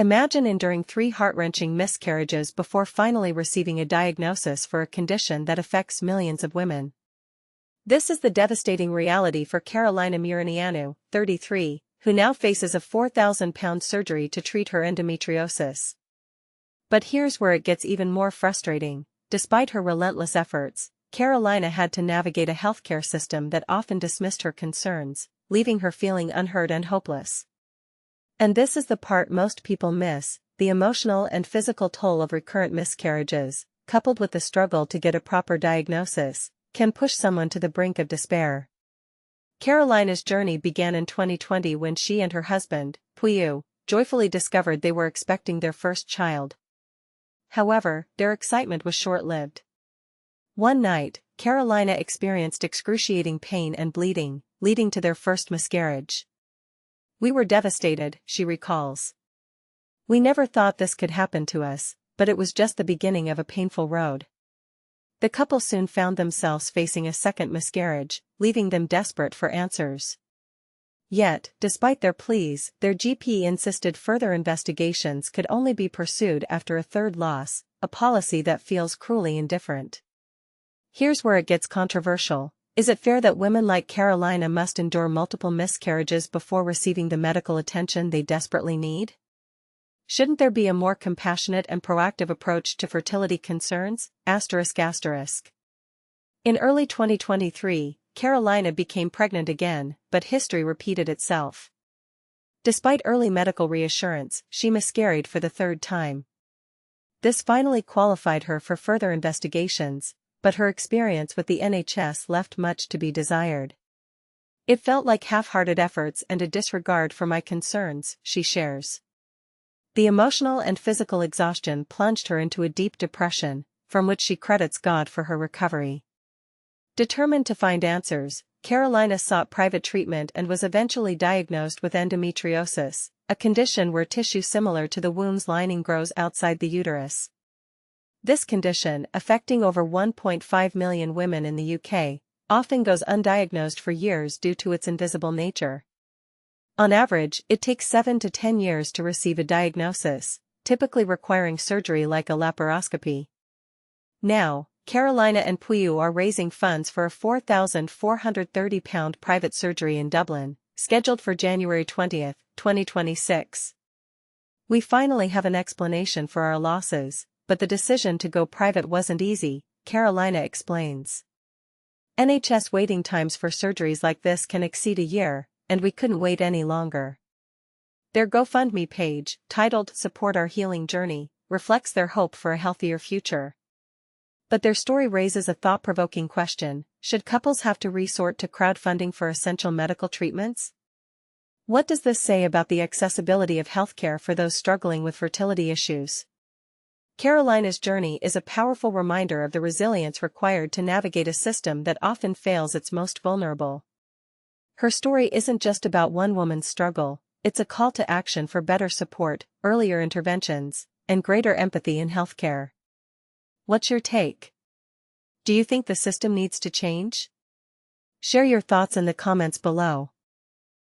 Imagine enduring 3 heart-wrenching miscarriages before finally receiving a diagnosis for a condition that affects millions of women. This is the devastating reality for Carolina Murineanu, 33, who now faces a 4,000-pound surgery to treat her endometriosis. But here's where it gets even more frustrating. Despite her relentless efforts, Carolina had to navigate a healthcare system that often dismissed her concerns, leaving her feeling unheard and hopeless. And this is the part most people miss: the emotional and physical toll of recurrent miscarriages, coupled with the struggle to get a proper diagnosis, can push someone to the brink of despair. Carolina's journey began in 2020 when she and her husband, Puiu, joyfully discovered they were expecting their first child. However, their excitement was short-lived. One night, Carolina experienced excruciating pain and bleeding, leading to their first miscarriage. "We were devastated," she recalls. "We never thought this could happen to us, but it was just the beginning of a painful road." The couple soon found themselves facing a second miscarriage, leaving them desperate for answers. Yet, despite their pleas, their GP insisted further investigations could only be pursued after a third loss, a policy that feels cruelly indifferent. Here's where it gets controversial. Is it fair that women like Carolina must endure multiple miscarriages before receiving the medical attention they desperately need? Shouldn't there be a more compassionate and proactive approach to fertility concerns? In early 2023, Carolina became pregnant again, but history repeated itself. Despite early medical reassurance, she miscarried for the third time. This finally qualified her for further investigations, but her experience with the NHS left much to be desired. "It felt like half-hearted efforts and a disregard for my concerns," she shares. The emotional and physical exhaustion plunged her into a deep depression, from which she credits God for her recovery. Determined to find answers, Carolina sought private treatment and was eventually diagnosed with endometriosis, a condition where tissue similar to the womb's lining grows outside the uterus. This condition, affecting over 1.5 million women in the UK, often goes undiagnosed for years due to its invisible nature. On average, it takes 7 to 10 years to receive a diagnosis, typically requiring surgery like a laparoscopy. Now, Carolina and Puiu are raising funds for a £4,430 private surgery in Dublin, scheduled for January 20, 2026. "We finally have an explanation for our losses, but the decision to go private wasn't easy," Carolina explains. "NHS waiting times for surgeries like this can exceed a year, and we couldn't wait any longer." Their GoFundMe page, titled "Support Our Healing Journey," reflects their hope for a healthier future. But their story raises a thought-provoking question: should couples have to resort to crowdfunding for essential medical treatments? What does this say about the accessibility of healthcare for those struggling with fertility issues? Carolina's journey is a powerful reminder of the resilience required to navigate a system that often fails its most vulnerable. Her story isn't just about one woman's struggle, it's a call to action for better support, earlier interventions, and greater empathy in healthcare. What's your take? Do you think the system needs to change? Share your thoughts in the comments below.